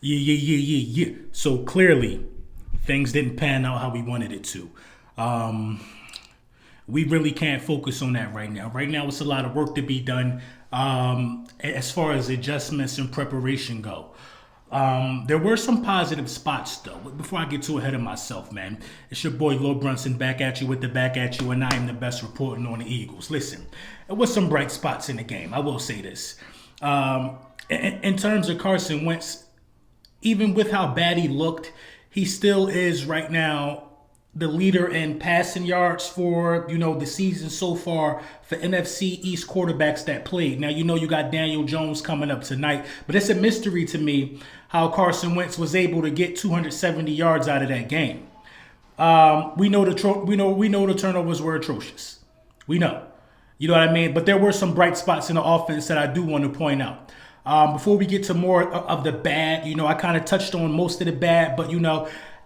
Yeah. So clearly, things didn't pan out how we wanted it to. Um, we really can't focus on that right now. Right now, it's a lot of work to be done as far as adjustments and preparation go. There were some positive spots though. Before I get too ahead of myself, man, it's your boy Lil Brunson back at you with the back at you, and I am the best reporting on the Eagles. Listen, there was some bright spots in the game. I will say this. In terms of Carson Wentz, even with how bad he looked, he still is right now the leader in passing yards for the season so far for NFC East quarterbacks that played. Now you got Daniel Jones coming up tonight, but it's a mystery to me how Carson Wentz was able to get 270 yards out of that game. We know the turnovers were atrocious. We know. You know what I mean? But there were some bright spots in the offense that I do want to point out. Before we get to more of the bad, I kind of touched on most of the bad, but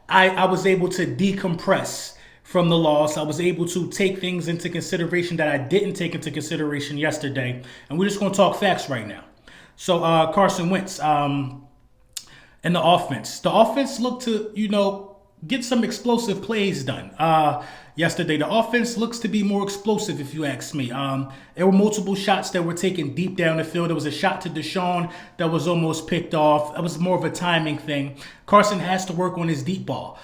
I was able to decompress from the loss. I was able to take things into consideration that I didn't take into consideration yesterday. And we're just going to talk facts right now. So Carson Wentz and the offense. The offense looked to, get some explosive plays done. Yesterday, the offense looks to be more explosive, if you ask me. There were multiple shots that were taken deep down the field. There was a shot to Deshaun that was almost picked off. It was more of a timing thing. Carson has to work on his deep ball.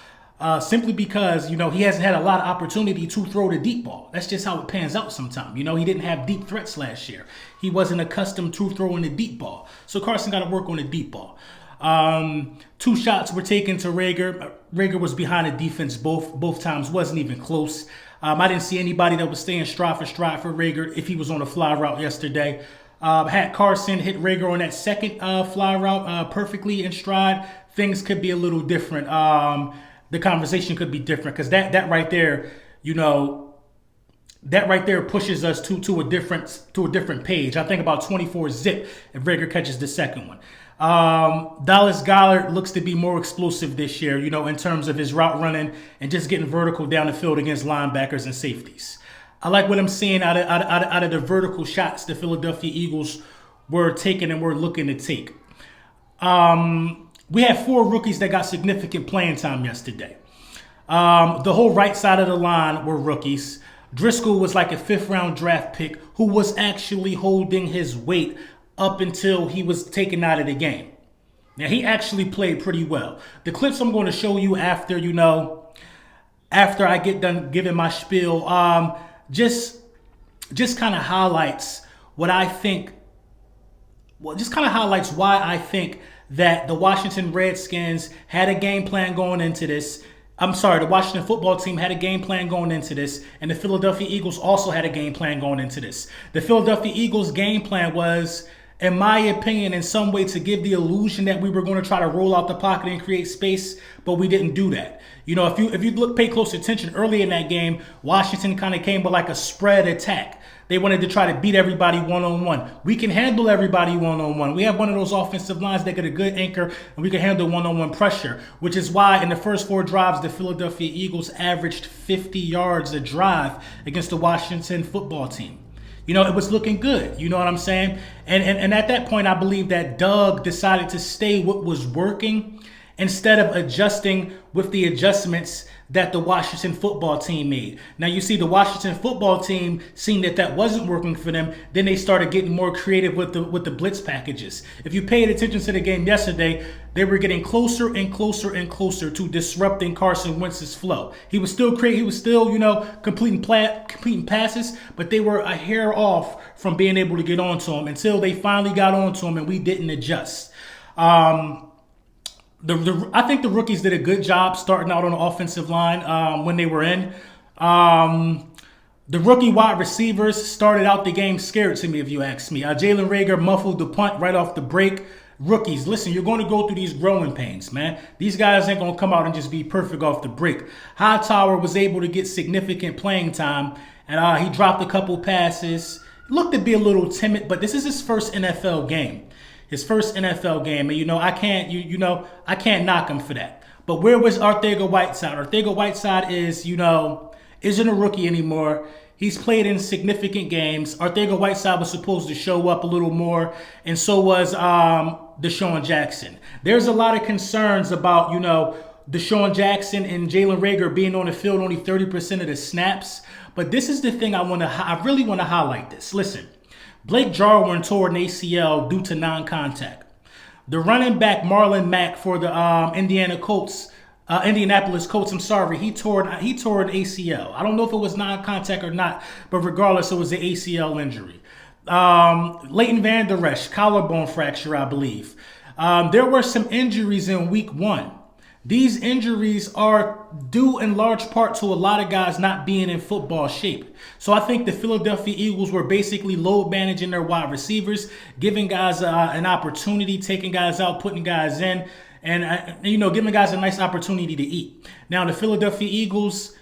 Simply because, he hasn't had a lot of opportunity to throw the deep ball. That's just how it pans out sometimes. He didn't have deep threats last year. He wasn't accustomed to throwing the deep ball. So Carson got to work on the deep ball. Two shots were taken to Rager. Rager was behind the defense both times, wasn't even close. I didn't see anybody that was staying stride for Rager if he was on a fly route yesterday. Had Carson hit Rager on that second fly route perfectly in stride, things could be a little different. The conversation could be different because that right there, that right there pushes us to a different page. I think about 24 zip if Rager catches the second one. Dallas Goedert looks to be more explosive this year, in terms of his route running and just getting vertical down the field against linebackers and safeties. I like what I'm seeing out of the vertical shots the Philadelphia Eagles were taking and were looking to take. We had 4 rookies that got significant playing time yesterday. The whole right side of the line were rookies. Driscoll was like a 5th-round draft pick who was actually holding his weight up until he was taken out of the game. Now, he actually played pretty well. The clips I'm going to show you after I get done giving my spiel, just kind of highlights what I think, just kind of highlights why I think that the Washington Redskins had a game plan going into this. The Washington football team had a game plan going into this, and the Philadelphia Eagles also had a game plan going into this. The Philadelphia Eagles game plan was, in my opinion, in some way to give the illusion that we were going to try to roll out the pocket and create space, but we didn't do that. If you pay close attention early in that game, Washington kind of came with like a spread attack. They wanted to try to beat everybody one-on-one. We can handle everybody one-on-one. We have one of those offensive lines that get a good anchor, and we can handle one-on-one pressure, which is why in the first 4 drives, the Philadelphia Eagles averaged 50 yards a drive against the Washington football team. It was looking good. You know what I'm saying? And at that point, I believe that Doug decided to stay what was working instead of adjusting with the adjustments that the Washington football team made. Now, you see, the Washington football team, seeing that wasn't working for them, then they started getting more creative with the blitz packages. If you paid attention to the game yesterday, they were getting closer and closer and closer to disrupting Carson Wentz's flow. He was still completing passes, but they were a hair off from being able to get onto him until they finally got onto him and we didn't adjust. I think the rookies did a good job starting out on the offensive line when they were in. The rookie wide receivers started out the game scared to me, if you ask me. Jalen Reagor muffled the punt right off the break. Rookies, listen, you're going to go through these growing pains, man. These guys ain't going to come out and just be perfect off the break. Hightower was able to get significant playing time, and he dropped a couple passes. Looked to be a little timid, but this is his first NFL game. His first NFL game, and I can't knock him for that. But where was Arcega-Whiteside? Arcega-Whiteside isn't a rookie anymore. He's played in significant games. Arcega-Whiteside was supposed to show up a little more, and so was Deshaun Jackson. There's a lot of concerns about, Deshaun Jackson and Jalen Reagor being on the field only 30% of the snaps. But this is the thing I really want to highlight this. Listen, Blake Jarwin tore an ACL due to non-contact. The running back Marlon Mack for the Indianapolis Colts, he tore an ACL. I don't know if it was non-contact or not, but regardless, it was an ACL injury. Leighton Vander Esch, collarbone fracture, I believe. There were some injuries in week 1. These injuries are due in large part to a lot of guys not being in football shape. So I think the Philadelphia Eagles were basically load managing their wide receivers, giving guys an opportunity, taking guys out, putting guys in, and giving guys a nice opportunity to eat. Now, the Philadelphia Eagles,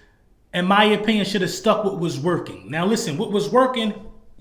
in my opinion, should have stuck what was working. Now, listen, what was working,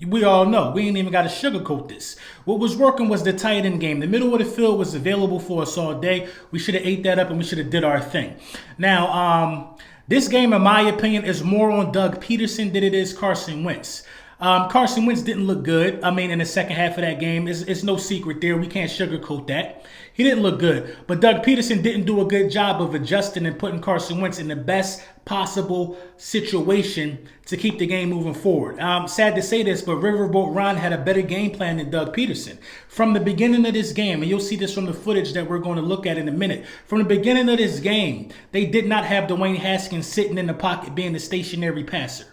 we all know. We ain't even got to sugarcoat this. What was working was the tight end game. The middle of the field was available for us all day. We should have ate that up and we should have did our thing. Now, this game, in my opinion, is more on Doug Peterson than it is Carson Wentz. Carson Wentz didn't look good. In the second half of that game, it's no secret there. We can't sugarcoat that. He didn't look good. But Doug Peterson didn't do a good job of adjusting and putting Carson Wentz in the best possible situation to keep the game moving forward. Sad to say this, but Riverboat Ron had a better game plan than Doug Peterson. From the beginning of this game, and you'll see this from the footage that we're going to look at in a minute, from the beginning of this game, they did not have Dwayne Haskins sitting in the pocket being the stationary passer.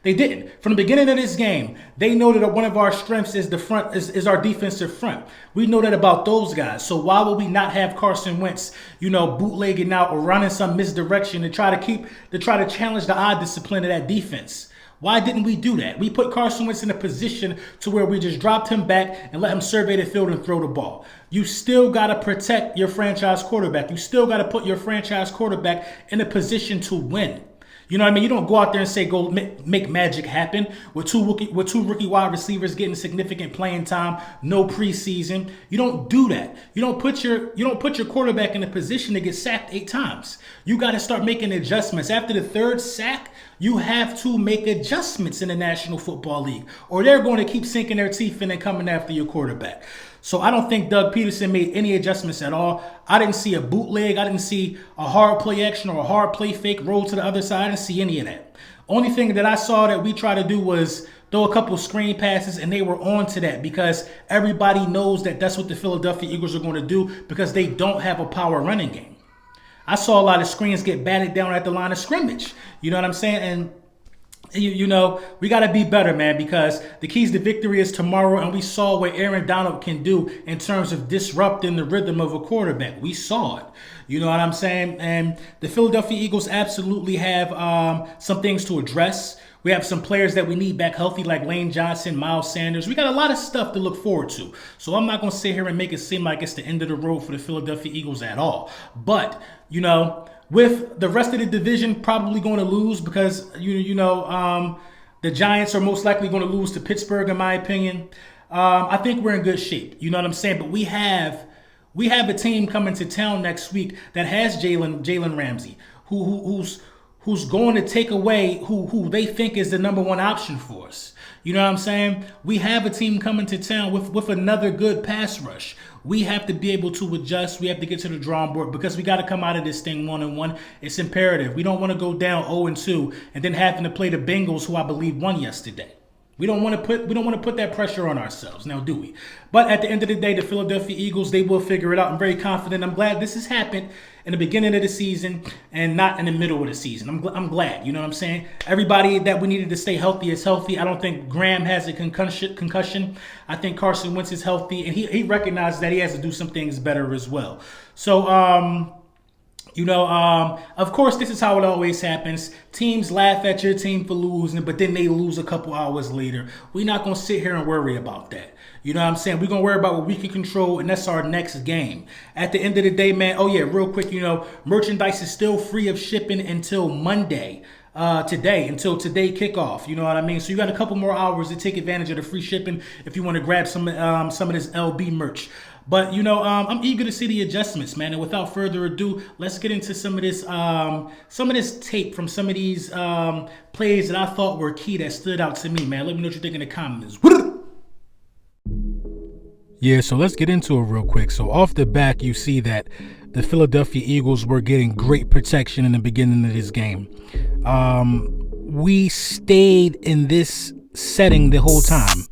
They didn't. From the beginning of this game, they know that one of our strengths is the front, is our defensive front. We know that about those guys. So why would we not have Carson Wentz, bootlegging out or running some misdirection to try to challenge the eye discipline of that defense? Why didn't we do that? We put Carson Wentz in a position to where we just dropped him back and let him survey the field and throw the ball. You still got to protect your franchise quarterback. You still got to put your franchise quarterback in a position to win. You know what I mean? You don't go out there and say, go make magic happen with two rookie wide receivers getting significant playing time, no preseason. You don't do that. You don't put your quarterback in a position to get sacked 8 times. You got to start making adjustments. After the 3rd sack, you have to make adjustments in the National Football League, or they're going to keep sinking their teeth in and coming after your quarterback. So I don't think Doug Peterson made any adjustments at all. I didn't see a bootleg. I didn't see a hard play action or a hard play fake roll to the other side. I didn't see any of that. Only thing that I saw that we tried to do was throw a couple screen passes, and they were on to that because everybody knows that that's what the Philadelphia Eagles are going to do because they don't have a power running game. I saw a lot of screens get batted down at the line of scrimmage. You know what I'm saying? And we got to be better, man, because the keys to victory is tomorrow, and we saw what Aaron Donald can do in terms of disrupting the rhythm of a quarterback. We saw it. You know what I'm saying? And the Philadelphia Eagles absolutely have some things to address. We have some players that we need back healthy, like Lane Johnson, Miles Sanders. We got a lot of stuff to look forward to. So I'm not going to sit here and make it seem like it's the end of the road for the Philadelphia Eagles at all. But, with the rest of the division probably going to lose because, the Giants are most likely going to lose to Pittsburgh, in my opinion. I think we're in good shape. You know what I'm saying? But we have a team coming to town next week that has Jalen Ramsey, who's going to take away who they think is the number one option for us. You know what I'm saying? We have a team coming to town with another good pass rush. We have to be able to adjust. We have to get to the drawing board because we got to come out of this thing 1-1. It's imperative. We don't want to go down 0-2 and then having to play the Bengals, who I believe won yesterday. We don't want to put that pressure on ourselves, now do we? But at the end of the day, the Philadelphia Eagles, they will figure it out. I'm very confident. I'm glad this has happened in the beginning of the season and not in the middle of the season. I'm glad, you know what I'm saying? Everybody that we needed to stay healthy is healthy. I don't think Graham has a concussion. I think Carson Wentz is healthy, and he recognizes that he has to do some things better as well. So, of course, this is how it always happens. Teams laugh at your team for losing, but then they lose a couple hours later. We're not going to sit here and worry about that. You know what I'm saying? We're going to worry about what we can control, and that's our next game. At the end of the day, man, real quick, merchandise is still free of shipping until Monday. Until today kickoff. You know what I mean? So you got a couple more hours to take advantage of the free shipping if you want to grab some of this LB merch. But I'm eager to see the adjustments, man. And without further ado, let's get into some of this tape from some of these plays that I thought were key that stood out to me, man. Let me know what you think in the comments. Yeah, so let's get into it real quick. So off the back, you see that the Philadelphia Eagles were getting great protection in the beginning of this game. We stayed in this setting the whole time.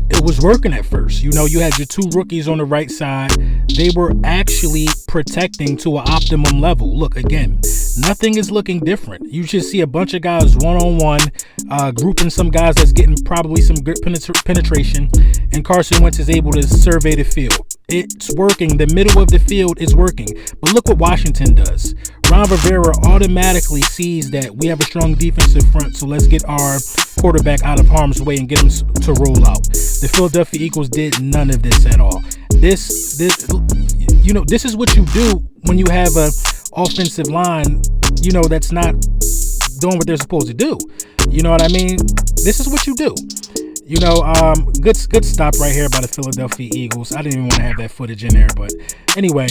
It was working at first. You had your two rookies on the right side. They were actually protecting to an optimum level. Look, again, nothing is looking different. You just see a bunch of guys one-on-one, grouping some guys that's getting probably some good penetration, and Carson Wentz is able to survey the field. It's working. The middle of the field is working. But look what Washington does. Ron Rivera automatically sees that we have a strong defensive front, so let's get our quarterback out of harm's way and get him to roll out. The Philadelphia Eagles did none of this at all. This is what you do when you have a offensive line, that's not doing what they're supposed to do. You know what I mean? This is what you do. Good stop right here by the Philadelphia Eagles. I didn't even want to have that footage in there, but anyway,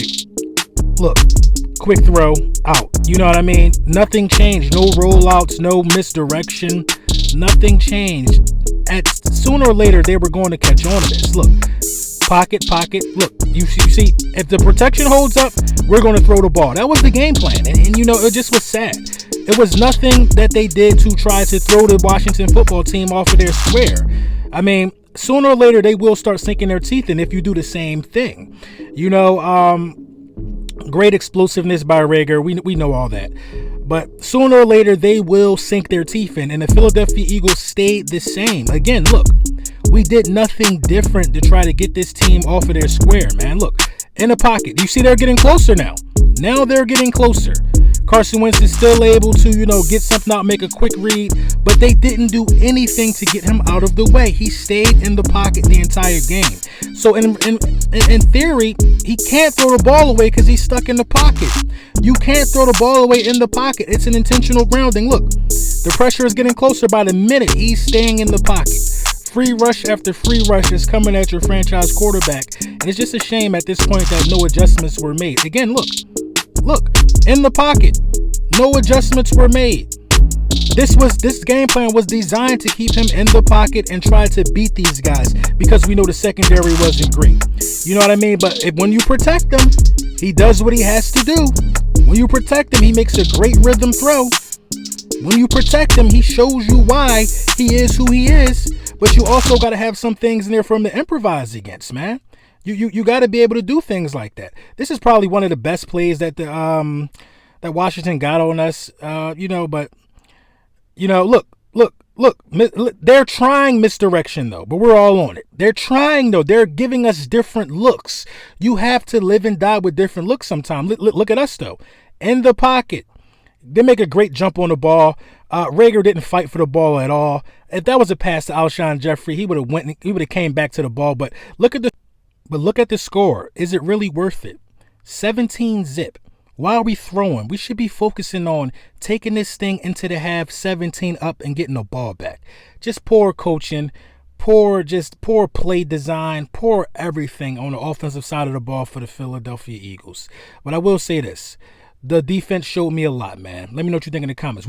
look, quick throw out. You know what I mean? Nothing changed. No rollouts, no misdirection. Nothing changed. Sooner or later, they were going to catch on to this. Look, pocket. Look, you see, if the protection holds up, we're going to throw the ball. That was the game plan, and it just was sad. It was nothing that they did to try to throw the Washington football team off of their square. I mean, sooner or later, they will start sinking their teeth in if you do the same thing. Great explosiveness by Reagor. We know all that. But sooner or later, they will sink their teeth in. And the Philadelphia Eagles stayed the same. Again, look, we did nothing different to try to get this team off of their square, man. Look, in the pocket. You see they're getting closer now. Now they're getting closer. Carson Wentz is still able to, get something out, make a quick read, but they didn't do anything to get him out of the way. He stayed in the pocket the entire game. So in theory, he can't throw the ball away because he's stuck in the pocket. You can't throw the ball away in the pocket. It's an intentional grounding. Look, the pressure is getting closer by the minute. He's staying in the pocket. Free rush after free rush is coming at your franchise quarterback. And it's just a shame at this point that no adjustments were made. Again, look, in the pocket. No adjustments were made. This game plan was designed to keep him in the pocket and try to beat these guys because we know the secondary wasn't great. You know what I mean? But when you protect him, he does what he has to do. When you protect him, he makes a great rhythm throw. When you protect him, he shows you why he is who he is. But you also got to have some things in there for him to improvise against, man. You got to be able to do things like that. This is probably one of the best plays that that Washington got on us. But look. They're trying misdirection though, but we're all on it. They're trying though. They're giving us different looks. You have to live and die with different looks sometimes. Look at us though, in the pocket. They make a great jump on the ball. Reagor didn't fight for the ball at all. If that was a pass to Alshon Jeffrey, he would have came back to the ball. But look at the score. Is it really worth it? 17-zip. Why are we throwing? We should be focusing on taking this thing into the half, 17 up, and getting the ball back. Just poor coaching, poor play design, poor everything on the offensive side of the ball for the Philadelphia Eagles. But I will say this. The defense showed me a lot, man. Let me know what you think in the comments.